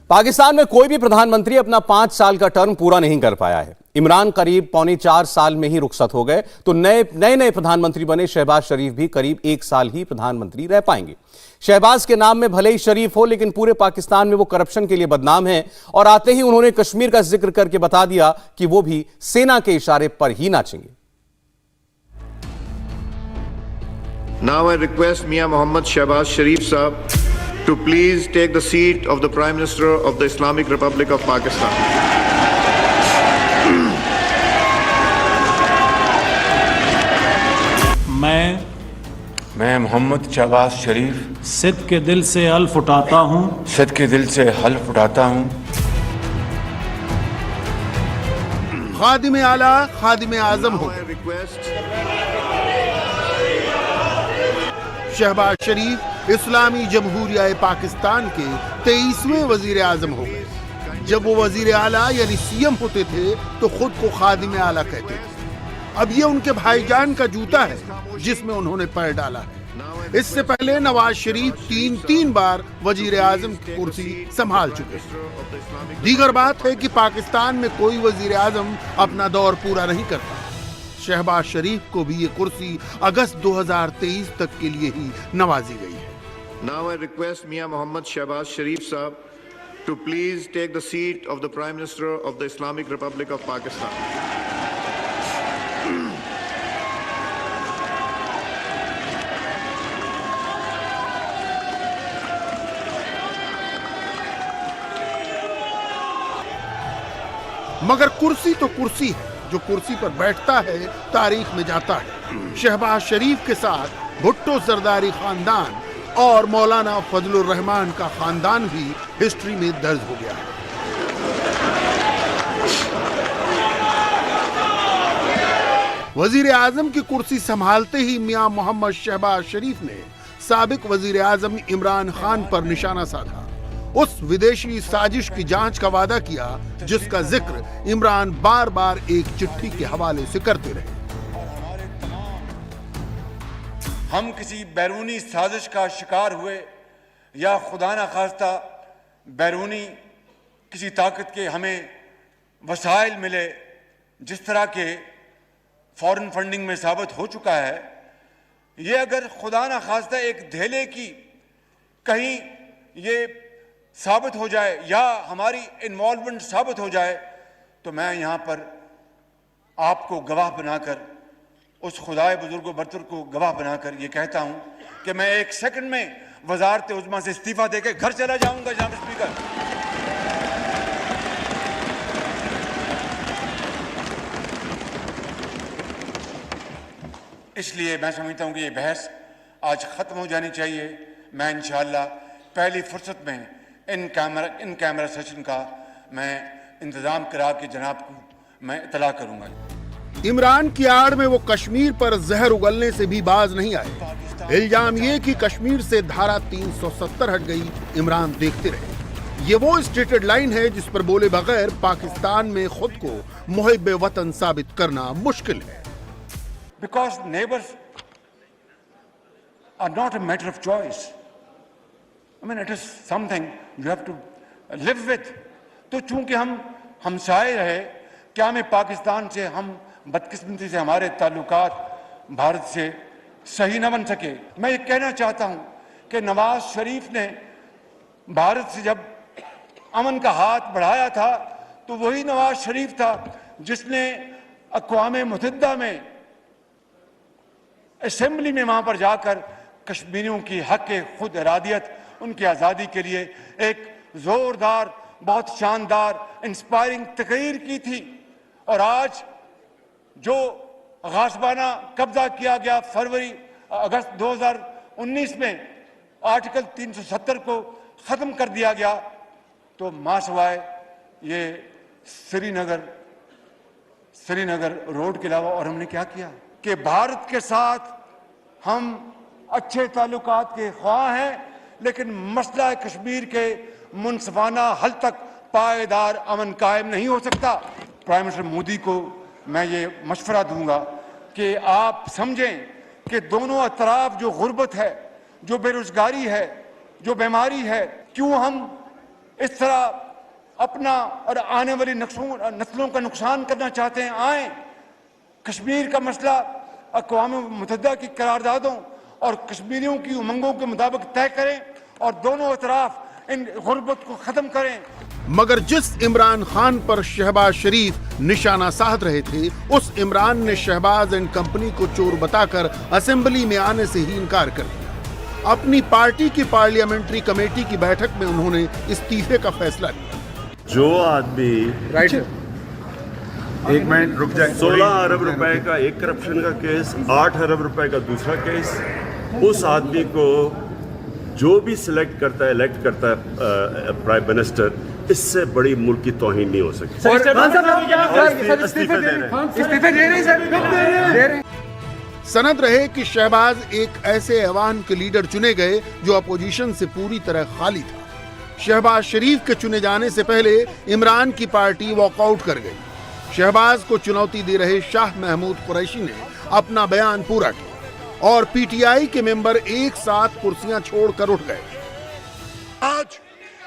पाकिस्तान में कोई भी प्रधानमंत्री अपना 5 साल का टर्म पूरा नहीं कर पाया है। इमरान करीब 3.25 साल में ही रुखसत हो गए तो नए प्रधानमंत्री बने शहबाज शरीफ भी करीब 1 साल ही प्रधानमंत्री रह पाएंगे। शहबाज के नाम में भले ही शरीफ हो, लेकिन पूरे पाकिस्तान में वो करप्शन के लिए बदनाम है और आते ही उन्होंने कश्मीर का जिक्र करके बता दिया कि वो भी सेना के इशारे पर ही नाचेंगे। Now I request Mian Mohammad Shehbaz Sharif Sahab to please take the seat of the Prime Minister of the Islamic Republic of Pakistan. मैं मोहम्मद शहबाज शरीफ सिद्ध के दिल से हल्फ उठाता हूँ खादिम आला खादिम आजम हो। शहबाज शरीफ इस्लामी जमहूरिया पाकिस्तान के 23वें वजीर आजम हो गए। जब वो वजीर आला यानी सीएम होते थे तो खुद को खादिम आला कहते थे। अब ये उनके भाईजान का जूता है जिसमें उन्होंने पैर डाला है। इससे पहले नवाज शरीफ तीन बार वजीर आजम की कुर्सी संभाल चुके हैं। दीगर बात है कि पाकिस्तान में कोई वजीर आजम अपना दौर पूरा नहीं करता। शहबाज शरीफ को भी ये कुर्सी अगस्त 2023 तक के लिए ही नवाजी गई है। Now I request Mian Mohammad Shehbaz Sharif Sahab to please take the seat of the Prime Minister of the Islamic Republic of Pakistan. मगर कुर्सी तो कुर्सी है, जो कुर्सी पर बैठता है तारीख में जाता है। शहबाज शरीफ के साथ भुट्टो जरदारी खानदान और मौलाना फजलुर रहमान का खानदान भी हिस्ट्री में दर्ज हो गया है। वजीर आजम की कुर्सी संभालते ही मियां मोहम्मद शहबाज शरीफ ने साबिक वजीर आजम इमरान खान पर निशाना साधा। उस विदेशी साजिश की जांच का वादा किया जिसका जिक्र इमरान बार बार एक चिट्ठी के हवाले से करते रहे। हम किसी बैरूनी साजिश का शिकार हुए या खुदा न खास्ता बैरूनी किसी ताकत के हमें वसाइल मिले, जिस तरह के फॉरेन फंडिंग में साबित हो चुका है, ये अगर खुदा न खास्ता एक धेले की कहीं ये साबित हो जाए या हमारी इन्वॉल्वमेंट साबित हो जाए तो मैं यहाँ पर आपको गवाह बनाकर, उस खुदाए बुजुर्ग बरतर को गवाह बनाकर ये कहता हूँ कि मैं 1 सेकंड में वजारत उज़्मा से इस्तीफा देकर घर चला जाऊंगा। जनाब स्पीकर, इसलिए मैं समझता हूँ कि ये बहस आज ख़त्म हो जानी चाहिए। मैं इंशाअल्लाह पहली फुर्सत में इन कैमरा सेशन का मैं इंतज़ाम करा के जनाब को मैं इतला करूँगा। इमरान की आड़ में वो कश्मीर पर जहर उगलने से भी बाज नहीं आए। इल्जाम ये कि कश्मीर से धारा 370 हट गई, इमरान देखते रहे। ये वो स्टेटेड लाइन है जिस पर बोले बगैर पाकिस्तान में खुद को मुहिब्बे वतन साबित करना मुश्किल है। Because neighbors are not a matter of choice. I mean, it is something you have to live with. तो चूंकि हम हमसाए रहे, क्या में पाकिस्तान से हम बदकिस्मती से हमारे ताल्लुकात भारत से सही न बन सके। मैं ये कहना चाहता हूँ कि नवाज शरीफ ने भारत से जब अमन का हाथ बढ़ाया था तो वही नवाज शरीफ था जिसने अक़वाम मुत्तहिदा में असेंबली में वहाँ पर जाकर कश्मीरियों की हक खुद इरादियत, उनकी आज़ादी के लिए एक ज़ोरदार, बहुत शानदार, इंस्पायरिंग तकरीर की थी। और आज जो गासबाना कब्जा किया गया अगस्त 2019 में आर्टिकल 370 को ख़त्म कर दिया गया, तो मासवाए ये श्रीनगर रोड के अलावा और हमने क्या किया कि भारत के साथ हम अच्छे ताल्लुकात के ख्वाह हैं, लेकिन मसला कश्मीर के मुनसिफाना हल तक पायदार अमन कायम नहीं हो सकता। प्राइम मिनिस्टर मोदी को मैं ये मशवरा दूंगा कि आप समझें कि दोनों अतराफ जो गुर्बत है, जो बेरोजगारी है, जो बीमारी है, क्यों हम इस तरह अपना और आने वाली नस्लों का नुकसान करना चाहते हैं। आए कश्मीर का मसला अक़वाम मुत्तहिदा की करारदादों और कश्मीरियों की उमंगों के मुताबिक तय करें और दोनों अतराफ इन गुर्बत को खत्म करें। मगर जिस इमरान खान पर शहबाज शरीफ निशाना साध रहे थे, उस इमरान ने शहबाज एंड कंपनी को चोर बताकर असेंबली में आने से ही इनकार कर दिया। अपनी पार्टी की पार्लियामेंट्री कमेटी की बैठक में उन्होंने इस्तीफे का फैसला लिया। जो आदमी एक मिनट रुक जाए। 16 अरब रुपए का एक करप्शन का केस, 8 अरब रुपए का दूसरा केस, उस आदमी को जो भी सिलेक्ट करता है, इलेक्ट करता है प्राइम मिनिस्टर, इससे बड़ी मुल्क की तौहीन नहीं हो सकती। सनद रहे कि शहबाज एक ऐसे ऐवान के लीडर चुने गए जो अपोजिशन से पूरी तरह खाली था। शहबाज शरीफ के चुने जाने से पहले इमरान की पार्टी वॉकआउट कर गई। शहबाज को चुनौती दे रहे शाह महमूद कुरैशी ने अपना बयान पूरा किया और पीटीआई के मेंबर एक साथ कुर्सियां छोड़कर उठ गए। आज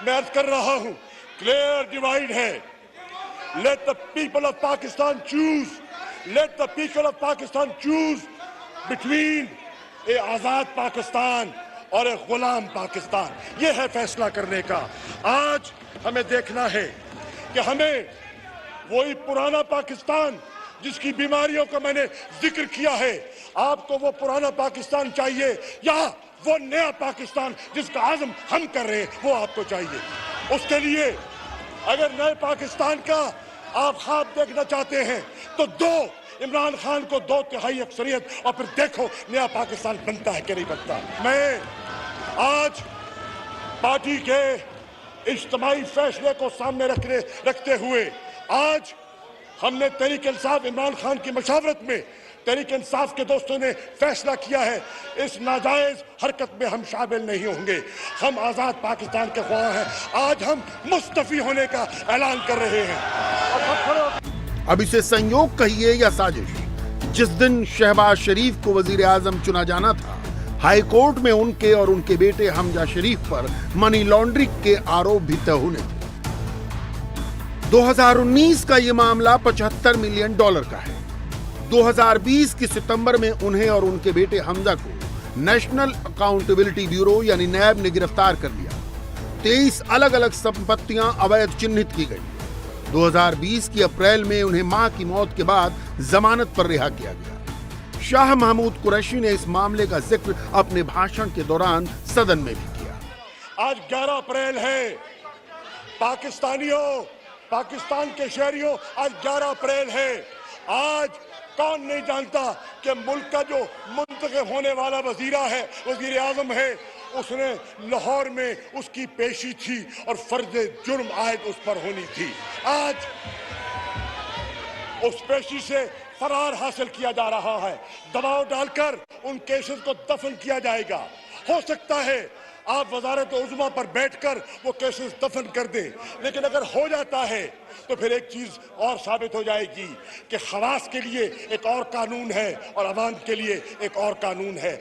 मैं अर्ज कर रहा हूं, क्लियर डिवाइड है। Let the people of Pakistan choose, let the people of Pakistan choose between a आजाद पाकिस्तान और एक गुलाम पाकिस्तान। यह है फैसला करने का। आज हमें देखना है कि हमें वही पुराना पाकिस्तान जिसकी बीमारियों का मैंने जिक्र किया है, आपको वो पुराना पाकिस्तान चाहिए या वो नया पाकिस्तान जिसका आज़म हम कर रहे हैं वो आपको चाहिए? उसके लिए अगर नए पाकिस्तान का आप ख्वाब देखना चाहते हैं तो दो इमरान खान को 2/3 अक्सरियत और फिर देखो नया पाकिस्तान बनता है कि नहीं बनता। मैं आज पार्टी के इज्तिमाई फैसले को सामने रखते हुए आज हमने तहरीक इंसाफ इमरान खान की मशावरत में तहरीक इंसाफ के दोस्तों ने फैसला किया है, इस नाजायज हरकत में हम शामिल नहीं होंगे। हम आजाद पाकिस्तान के ख्वाह हैं। आज हम मुस्तफी होने का ऐलान कर रहे हैं। अब इसे संयोग कहिए या साजिश, जिस दिन शहबाज शरीफ को वजीर आजम चुना जाना था, हाई कोर्ट में उनके और उनके बेटे हमजा शरीफ पर मनी लॉन्ड्रिंग के आरोप भी तय होने थे। 2019 का यह मामला $75 मिलियन का है। 2020 के सितंबर में उन्हें और उनके बेटे हमजा को नेशनल अकाउंटेबिलिटी ब्यूरो यानी नैब ने गिरफ्तार कर लिया। 23 अलग अलग संपत्तियां अवैध चिन्हित की गई। 2020 की अप्रैल में उन्हें मां की मौत के बाद जमानत पर रिहा किया गया। शाह महमूद कुरैशी ने इस मामले का जिक्र अपने भाषण के दौरान सदन में भी किया। आज 11 अप्रैल है। पाकिस्तानियों, पाकिस्तान के शहरियों, आज 11 अप्रैल है। आज कौन नहीं जानता कि मुल्क का जो मुंतखब होने वाला वजीर आजम है, उसने लाहौर में उसकी पेशी थी और फर्ज जुर्म आयद उस पर होनी थी। आज उस पेशी से फरार हासिल किया जा रहा है। दबाव डालकर उन केसेस को दफन किया जाएगा। हो सकता है आप वजारत उज़्मा पर बैठकर वो केसेस दफन कर दें, लेकिन अगर हो जाता है तो फिर एक चीज और साबित हो जाएगी कि खवास के लिए एक और कानून है और अवाम के लिए एक और कानून है।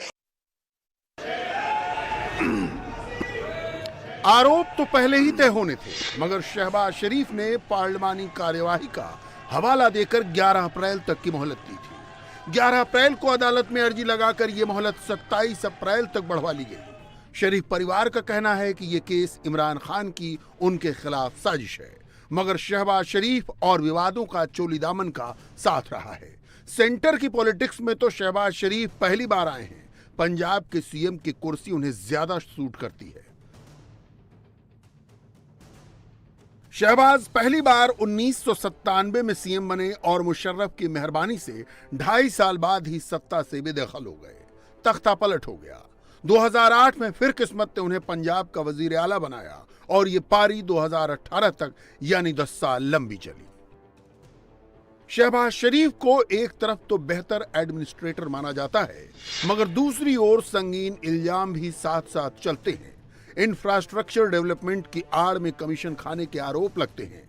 आरोप तो पहले ही तय होने थे, मगर शहबाज शरीफ ने पार्लिमानी कार्यवाही का हवाला देकर 11 अप्रैल तक की मोहलत दी थी। 11 अप्रैल को अदालत में अर्जी लगाकर यह मोहलत 27 अप्रैल तक बढ़वा ली गई। शरीफ परिवार का कहना है कि यह केस इमरान खान की उनके खिलाफ साजिश है, मगर शहबाज शरीफ और विवादों का चोली दामन का साथ रहा है। सेंटर की पॉलिटिक्स में तो शहबाज शरीफ पहली बार आए हैं। पंजाब के सीएम की कुर्सी उन्हें ज्यादा सूट करती है। शहबाज पहली बार 1997 में सीएम बने और मुशर्रफ की मेहरबानी से 2.5 साल बाद ही सत्ता से बेदखल हो गए। तख्ता पलट हो गया। 2008 में फिर किस्मत ने उन्हें पंजाब का वजीर आला बनाया और ये पारी 2018 तक यानी 10 साल लंबी चली। शहबाज शरीफ को एक तरफ तो बेहतर एडमिनिस्ट्रेटर माना जाता है, मगर दूसरी ओर संगीन इल्जाम भी साथ साथ चलते हैं। इंफ्रास्ट्रक्चर डेवलपमेंट की आड़ में कमीशन खाने के आरोप लगते हैं।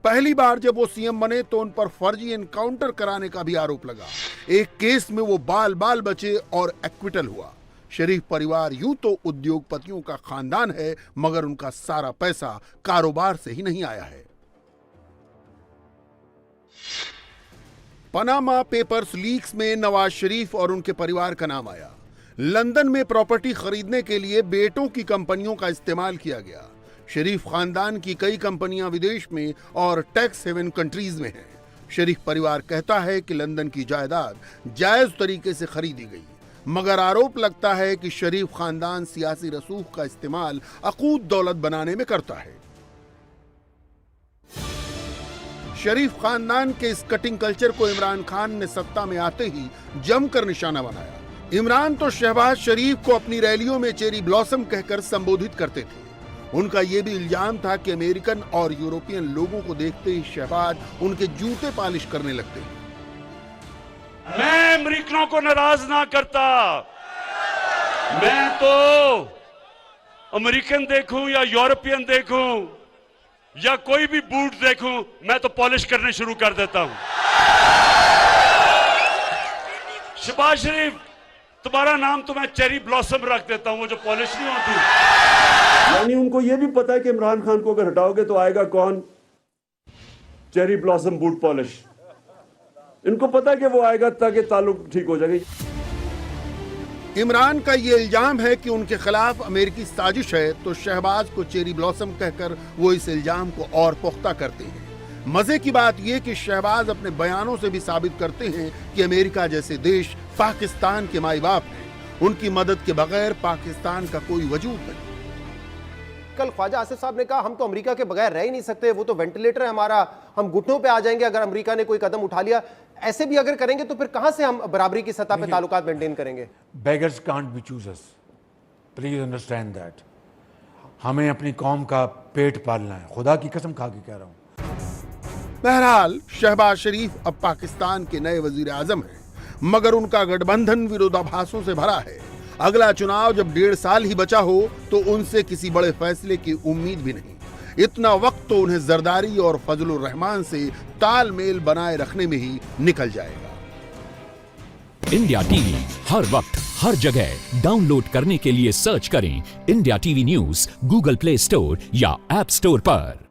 पहली बार जब वो सीएम बने तो उन पर फर्जी एनकाउंटर कराने का भी आरोप लगा। एक केस में वो बाल बाल बचे और एक्विटल हुआ। शरीफ परिवार यूं तो उद्योगपतियों का खानदान है, मगर उनका सारा पैसा कारोबार से ही नहीं आया है। पनामा पेपर्स लीक्स में नवाज शरीफ और उनके परिवार का नाम आया। लंदन में प्रॉपर्टी खरीदने के लिए बेटों की कंपनियों का इस्तेमाल किया गया। शरीफ खानदान की कई कंपनियां विदेश में और टैक्स हेवन कंट्रीज में हैं। शरीफ परिवार कहता है कि लंदन की जायदाद जायज तरीके से खरीदी गई, मगर आरोप लगता है कि शरीफ खानदान सियासी रसूख का इस्तेमाल अकूत दौलत बनाने में करता है। शरीफ खानदान के इस कटिंग कल्चर को इमरान खान ने सत्ता में आते ही जमकर निशाना बनाया। इमरान तो शहबाज शरीफ को अपनी रैलियों में चेरी ब्लॉसम कहकर संबोधित करते थे। उनका यह भी इल्जाम था कि अमेरिकन और यूरोपियन लोगों को देखते ही शहबाज उनके जूते पालिश करने लगते हैं। मैं अमेरिकनों को नाराज ना करता, मैं तो अमेरिकन देखूं या यूरोपियन देखूं या कोई भी बूट देखूं, मैं तो पॉलिश करने शुरू कर देता हूं। शहबाज शरीफ, तुम्हारा नाम तो मैं चेरी ब्लॉसम रख देता हूं, वो जो पॉलिश नहीं होती। यानी उनको ये भी पता है कि इमरान खान को अगर हटाओगे तो आएगा कौन? Cherry blossom boot polish. इनको पता है कि वो आएगा ताकि ताल्लुक ठीक हो जाएगा। इमरान का ये इल्जाम है कि उनके खिलाफ अमेरिकी साजिश है, तो शहबाज को चेरी ब्लॉसम कहकर वो इस इल्जाम को और पुख्ता करते हैं। मजे की बात यह कि शहबाज अपने बयानों से भी साबित करते हैं कि अमेरिका जैसे देश पाकिस्तान के माई बाप हैं। उनकी मदद के बगैर पाकिस्तान का कोई वजूद नहीं। कल ख्वाजा आसिफ साहब ने कहा हम तो अमेरिका के बगैर रह ही नहीं सकते, वो तो वेंटिलेटर है हमारा, हम घुटनों पे आ जाएंगे अगर अमेरिका ने कोई कदम उठा लिया। ऐसे भी अगर करेंगे तो फिर कहां से हम बराबरी की सतह पे ताल्लुकात मेंटेन करेंगे? Beggars can't be choosers, please understand that. हमें अपनी कौम का पेट पालना है, खुदा की कसम खा के कह रहा हूं। बहरहाल शहबाज शरीफ अब पाकिस्तान के नए वजीर आजम हैं, मगर उनका गठबंधन विरोधाभासों से भरा है। अगला चुनाव जब 1.5 साल ही बचा हो तो उनसे किसी बड़े फैसले की उम्मीद भी नहीं। इतना वक्त तो उन्हें जरदारी और फजलुर रहमान से तालमेल बनाए रखने में ही निकल जाएगा। इंडिया टीवी हर वक्त हर जगह डाउनलोड करने के लिए सर्च करें India TV news Google play store या ऐप स्टोर पर।